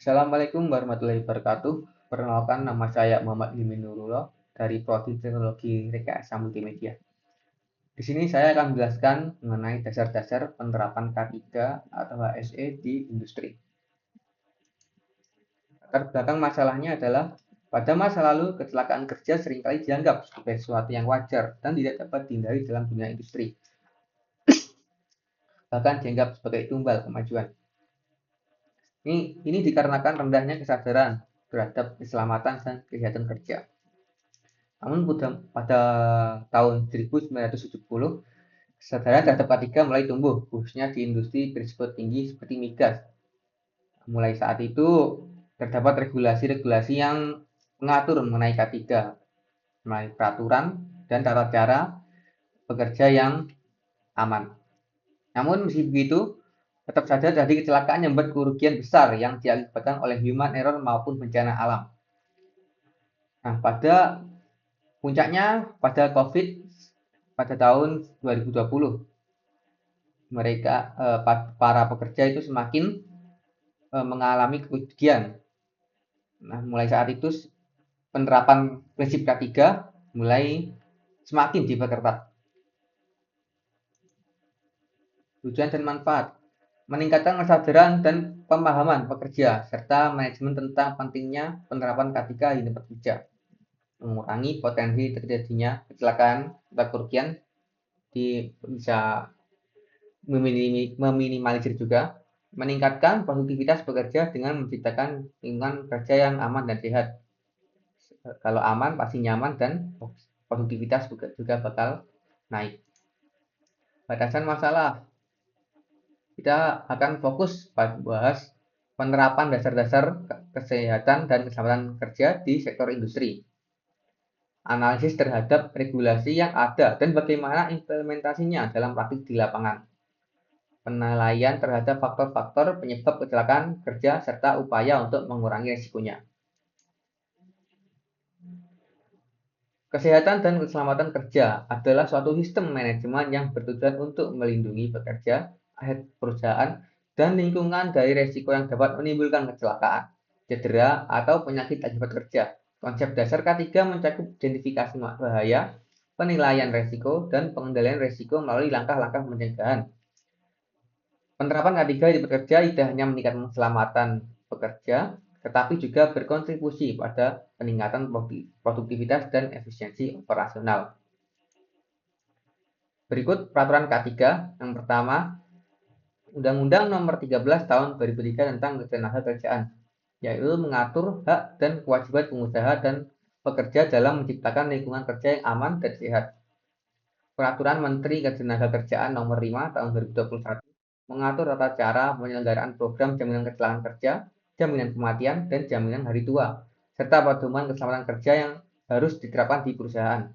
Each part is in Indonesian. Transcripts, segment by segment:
Assalamualaikum warahmatullahi wabarakatuh. Perkenalkan, nama saya Muhammad Ilmi Nurullah dari Prodi Teknologi Rekayasa Multimedia. Di sini saya akan menjelaskan mengenai dasar-dasar penerapan K3 atau HSE di industri. Latar belakang masalahnya adalah pada masa lalu kecelakaan kerja seringkali dianggap sebagai sesuatu yang wajar dan tidak dapat dihindari dalam dunia industri. Bahkan dianggap sebagai tumbal kemajuan. Ini dikarenakan rendahnya kesadaran terhadap keselamatan dan kesehatan kerja. Namun pada tahun 1970, kesadaran terhadap K3 mulai tumbuh, khususnya di industri berisiko tinggi seperti migas. Mulai saat itu, terdapat regulasi-regulasi yang mengatur mengenai K3, melalui peraturan dan tata cara bekerja yang aman. Namun meski begitu, tetap saja terjadi kecelakaan yang membuat kerugian besar yang diakibatkan oleh human error maupun bencana alam. Nah, pada puncaknya pada COVID pada tahun 2020, mereka para pekerja itu semakin mengalami kerugian. Nah, mulai saat itu penerapan prinsip K3 mulai semakin diperketat. Tujuan dan manfaat: meningkatkan kesadaran dan pemahaman pekerja serta manajemen tentang pentingnya penerapan K3 di tempat kerja, mengurangi potensi terjadinya kecelakaan atau kerugian, bisa meminimalisir juga, meningkatkan produktivitas pekerja dengan menciptakan lingkungan kerja yang aman dan sehat. Kalau aman pasti nyaman dan produktivitas juga bakal naik. Batasan masalah: kita akan fokus pada bahas penerapan dasar-dasar kesehatan dan keselamatan kerja di sektor industri, analisis terhadap regulasi yang ada dan bagaimana implementasinya dalam praktik di lapangan, penilaian terhadap faktor-faktor penyebab kecelakaan kerja serta upaya untuk mengurangi risikonya. Kesehatan dan keselamatan kerja adalah suatu sistem manajemen yang bertujuan untuk melindungi pekerja, aset perusahaan, dan lingkungan dari risiko yang dapat menimbulkan kecelakaan, cedera, atau penyakit akibat kerja. Konsep dasar K3 mencakup identifikasi bahaya, penilaian risiko, dan pengendalian risiko melalui langkah-langkah pencegahan. Penerapan K3 di pekerja tidak hanya meningkatkan keselamatan pekerja, tetapi juga berkontribusi pada peningkatan produktivitas dan efisiensi operasional. Berikut peraturan K3. Yang pertama, Undang-Undang Nomor 13 Tahun 2003 tentang Ketenagakerjaan, yaitu mengatur hak dan kewajiban pengusaha dan pekerja dalam menciptakan lingkungan kerja yang aman dan sehat. Peraturan Menteri Ketenagakerjaan Nomor 5 Tahun 2021 mengatur tata cara penyelenggaraan program jaminan kecelakaan kerja, jaminan kematian, dan jaminan hari tua, serta pedoman keselamatan kerja yang harus diterapkan di perusahaan.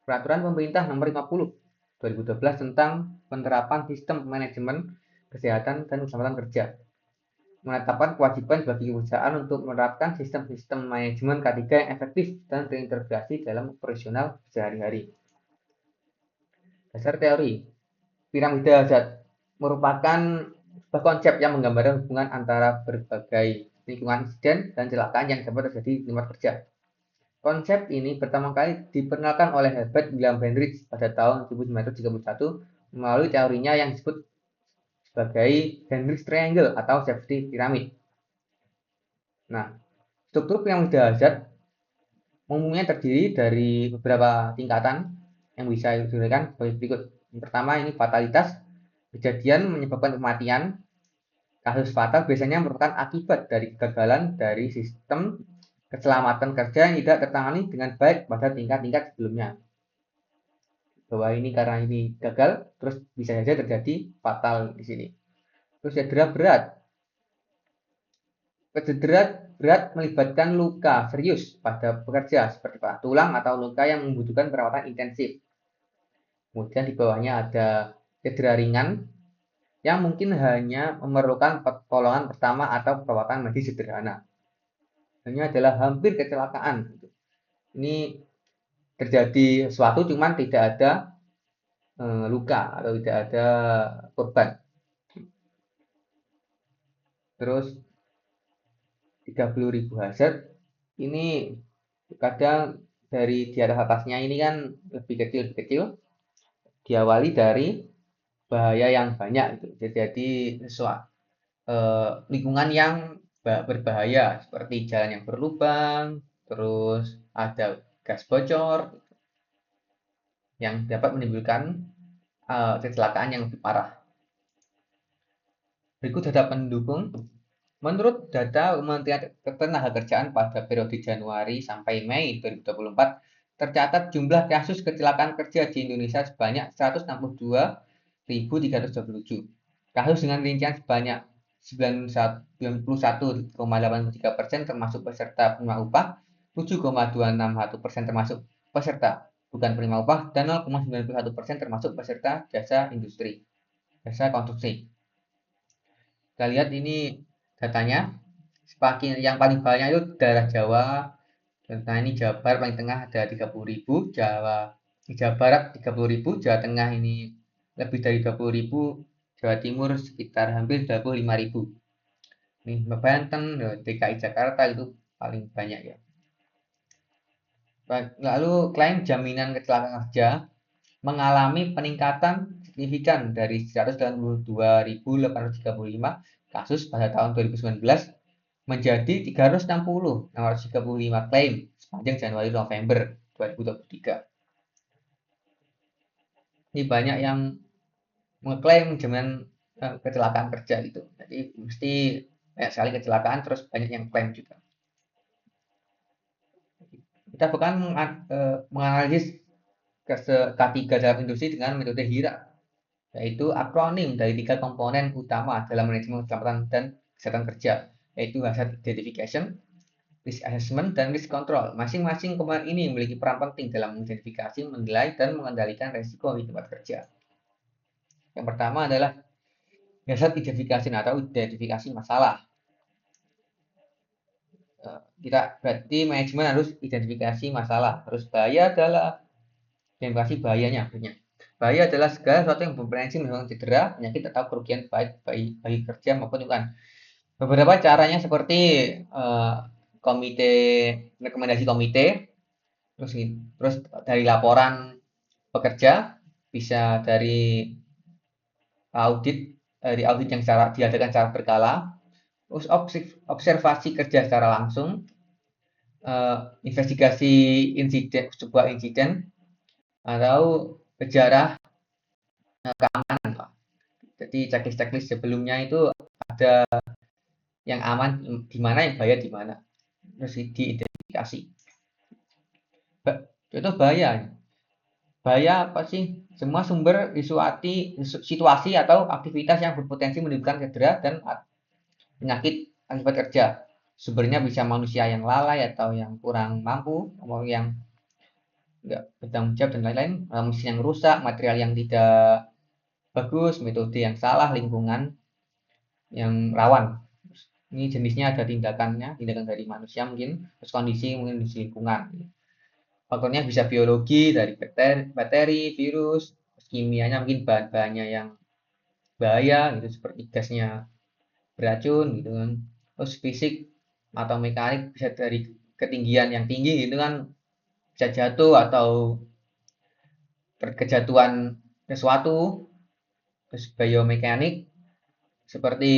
Peraturan Pemerintah Nomor 50 2012 tentang penerapan sistem manajemen kesehatan dan keselamatan kerja, menetapkan kewajiban bagi perusahaan untuk menerapkan sistem-sistem manajemen K3 yang efektif dan terintegrasi dalam operasional sehari-hari. Dasar teori: piramida hazard merupakan sebuah konsep yang menggambarkan hubungan antara berbagai lingkungan insiden dan kecelakaan yang dapat terjadi di tempat kerja. Konsep ini pertama kali diperkenalkan oleh Herbert William Hendricks pada tahun 1931 melalui teorinya yang disebut sebagai Hendricks Triangle atau Safety Pyramid. Nah, struktur piramida hazard umumnya terdiri dari beberapa tingkatan yang bisa diuraikan sebagai berikut. Yang pertama ini fatalitas, kejadian menyebabkan kematian. Kasus fatal biasanya merupakan akibat dari kegagalan dari sistem keselamatan kerja yang tidak tertangani dengan baik pada tingkat-tingkat sebelumnya. Bahwa ini karena ini gagal, terus bisa saja terjadi fatal di sini. Terus cedera berat. Cedera berat melibatkan luka serius pada pekerja seperti patah tulang atau luka yang membutuhkan perawatan intensif. Kemudian di bawahnya ada cedera ringan yang mungkin hanya memerlukan pertolongan pertama atau perawatan medis sederhana. Ini adalah hampir kecelakaan. Ini terjadi sesuatu cuman tidak ada luka atau tidak ada korban. Terus 30.000 hazard ini kadang dari di atasnya ini kan lebih kecil diawali dari bahaya yang banyak gitu. Jadi lingkungan yang berbahaya seperti jalan yang berlubang, terus ada gas bocor yang dapat menimbulkan kecelakaan yang lebih parah. Berikut data pendukung. Menurut data Kementerian Ketenagakerjaan pada periode Januari sampai Mei 2024, tercatat jumlah kasus kecelakaan kerja di Indonesia sebanyak 162.327. Kasus dengan rincian sebanyak 91,83% termasuk peserta penerima upah, 7,261% termasuk peserta bukan penerima upah, dan 0,91% termasuk peserta jasa industri, jasa konstruksi. Kita lihat ini datanya, yang paling banyak itu daerah Jawa. Nah ini Jawa Barat paling tengah ada 30.000, Jawa Barat 30.000, Jawa Tengah ini lebih dari 20.000, Jawa Timur sekitar hampir 25.000. Ini Banten, DKI Jakarta itu paling banyak ya. Lalu klaim jaminan kecelakaan kerja mengalami peningkatan signifikan dari 192.835 kasus pada tahun 2019 menjadi 635 klaim sepanjang Januari-November 2023. Ini banyak yang mengklaim jaminan kecelakaan kerja gitu. Jadi mesti banyak sekali kecelakaan, terus banyak yang klaim juga. Kita bahkan menganalisis K3 dalam industri dengan metode HIRA, yaitu akronim dari 3 komponen utama dalam manajemen keselamatan dan kesehatan kerja, yaitu hazard identification, risk assessment, dan risk control. Masing-masing komponen ini memiliki peran penting dalam mengidentifikasi, menilai, dan mengendalikan risiko di tempat kerja. Yang pertama adalah hazard identification atau identifikasi masalah. Kita berarti manajemen harus identifikasi masalah. Terus bahaya adalah identifikasi bahayanya. Bahaya adalah segala sesuatu yang berpotensi menimbulkan cedera, penyakit, atau kerugian baik bagi kerja maupun lingkungan. Beberapa caranya seperti rekomendasi komite, terus dari laporan pekerja, bisa dari audit yang diadakan secara berkala, terus observasi kerja secara langsung, investigasi sebuah insiden, atau sejarah keamanan, Pak. Jadi checklist sebelumnya itu ada yang aman di mana, yang bahaya di mana, terus diidentifikasi. Itu bahaya. Bahaya apa sih? Semua sumber situasi atau aktivitas yang berpotensi menimbulkan cedera dan penyakit akibat kerja. Sumbernya bisa manusia yang lalai atau yang kurang mampu, atau yang nggak bertanggung jawab dan lain-lain, mesin yang rusak, material yang tidak bagus, metode yang salah, lingkungan yang rawan. Ini jenisnya ada tindakan dari manusia mungkin, terus kondisi mungkin di lingkungan. Faktornya bisa biologi dari bakteri, virus, kimianya mungkin bahan-bahannya yang bahaya gitu seperti gasnya beracun gitu kan. Terus fisik atau mekanik bisa dari ketinggian yang tinggi gitu kan, bisa jatuh atau kejatuhan sesuatu. Terus biomekanik seperti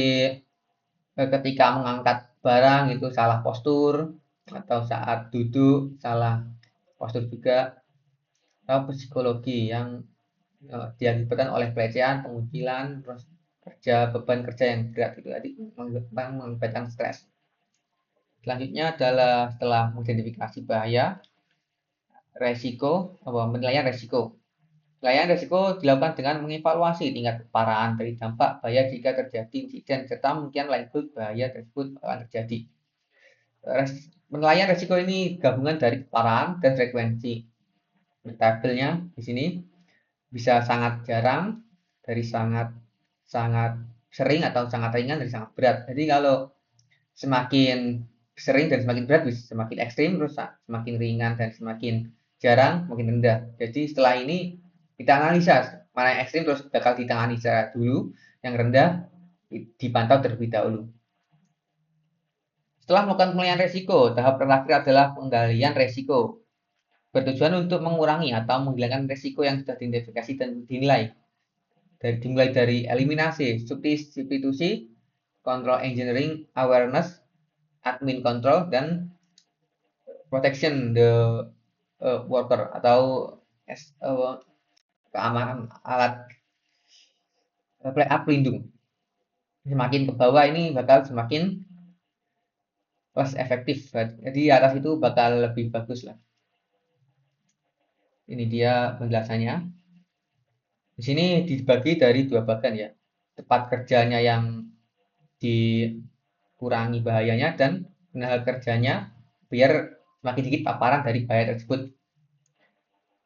ketika mengangkat barang itu salah postur, atau saat duduk salah postur juga, atau psikologi yang diakibatkan oleh pelecehan, pengucilan, terus beban kerja yang berat itu tadi mengakibatkan stres. Selanjutnya adalah setelah mengidentifikasi bahaya, penilaian resiko. Penilaian resiko dilakukan dengan mengevaluasi tingkat keparahan dari dampak bahaya jika terjadi insiden serta mungkin likelihood bahaya tersebut akan terjadi. Penilaian resiko ini gabungan dari keparahan dan frekuensi. Tabelnya di sini bisa sangat jarang, dari sangat sering, atau sangat ringan dari sangat berat. Jadi kalau semakin sering dan semakin berat bisa semakin ekstrim, terus semakin ringan dan semakin jarang makin rendah. Jadi setelah ini kita analisa mana yang ekstrim, terus bakal ditangani secara dulu, yang rendah dipantau terlebih dahulu. Setelah melakukan penilaian resiko, tahap terakhir adalah penggalian resiko. Bertujuan untuk mengurangi atau menghilangkan resiko yang sudah diidentifikasi dan dinilai. Dimulai dari eliminasi, substitusi, control engineering, awareness, admin control, dan protection the worker atau keamanan alat pelindung. Semakin ke bawah ini bakal semakin less efektif. Jadi atas itu bakal lebih bagus lah. Ini dia penjelasannya. Di sini dibagi dari dua bagian ya. Tempat kerjanya yang dikurangi bahayanya dan tenaga kerjanya biar semakin sedikit paparan dari bahaya tersebut.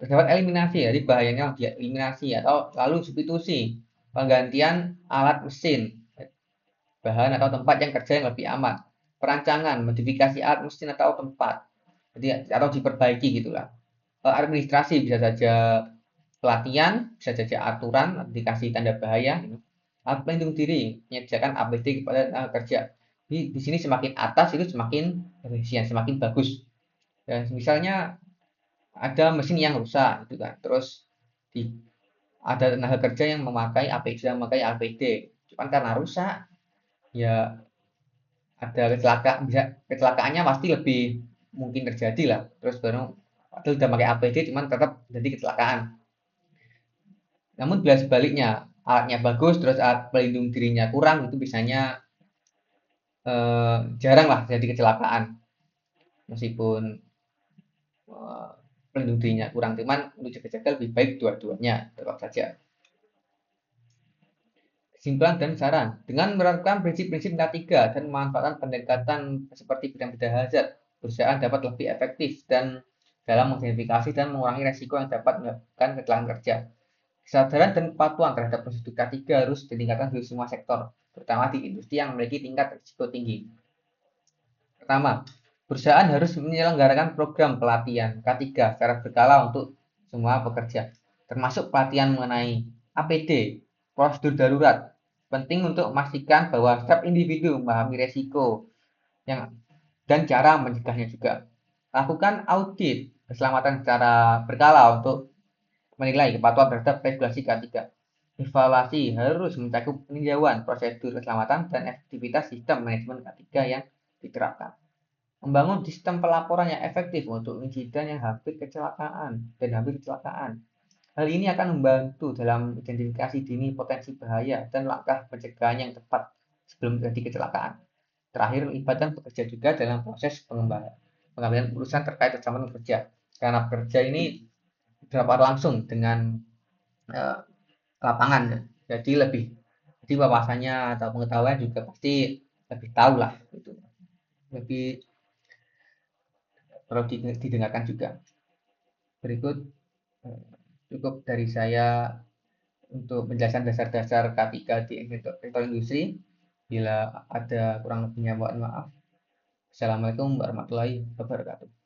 Terdapat eliminasi dari bahayanya dieliminasi atau lalu substitusi penggantian alat mesin bahan atau tempat yang kerja yang lebih aman, perancangan modifikasi alat mesin atau tempat, jadi atau diperbaiki gitulah. Administrasi bisa saja pelatihan, bisa saja aturan, dikasih tanda bahaya, gitu. Alat pelindung diri, menyediakan APD kepada tenaga kerja. Di sini semakin atas itu semakin efisien, semakin bagus. Dan misalnya ada mesin yang rusak, gitu kan, terus ada tenaga kerja yang memakai APD, memakai APD, cuman karena rusak, ya ada kecelakaan, bisa kecelakaannya pasti lebih mungkin terjadi lah. Terus baru padahal udah pakai APD cuman tetap jadi kecelakaan. Namun bila sebaliknya alatnya bagus terus alat pelindung dirinya kurang itu biasanya jarang lah jadi kecelakaan meskipun eh, pelindung dirinya kurang, cuman untuk jaga-jaga lebih baik dua-duanya tetap saja. Kesimpulan dan saran dengan menerapkan prinsip-prinsip K3 dan memanfaatkan pendekatan seperti bidang-bidang hazard, perusahaan dapat lebih efektif dan dalam mengidentifikasi dan mengurangi resiko yang dapat menyebabkan kecelakaan kerja. Kesadaran dan kepatuhan terhadap prosedur K3 harus ditingkatkan di semua sektor, terutama di industri yang memiliki tingkat risiko tinggi. Pertama, perusahaan harus menyelenggarakan program pelatihan K3 secara berkala untuk semua pekerja, termasuk pelatihan mengenai APD, prosedur darurat. Penting untuk memastikan bahwa setiap individu memahami resiko yang dan cara mencegahnya juga. Lakukan audit keselamatan secara berkala untuk menilai kepatuhan terhadap regulasi K3. Evaluasi harus mencakup peninjauan prosedur keselamatan dan efektivitas sistem manajemen K3 yang diterapkan. Membangun sistem pelaporan yang efektif untuk insiden yang hampir kecelakaan dan hampir kecelakaan. Hal ini akan membantu dalam identifikasi dini potensi bahaya dan langkah pencegahan yang tepat sebelum terjadi kecelakaan. Terakhir, melibatkan pekerja juga dalam proses pengambilan keputusan terkait keselamatan kerja. Karena pekerja ini berhadapan langsung dengan uh, lapangan, jadi lebih, jadi wawasannya atau pengetahuan juga pasti lebih tahu lah, gitu. Lebih perlu didengarkan juga. Berikut cukup dari saya untuk penjelasan dasar-dasar K3 di sektor industri. Bila ada kurang lebihnya mohon maaf. Assalamualaikum warahmatullahi wabarakatuh.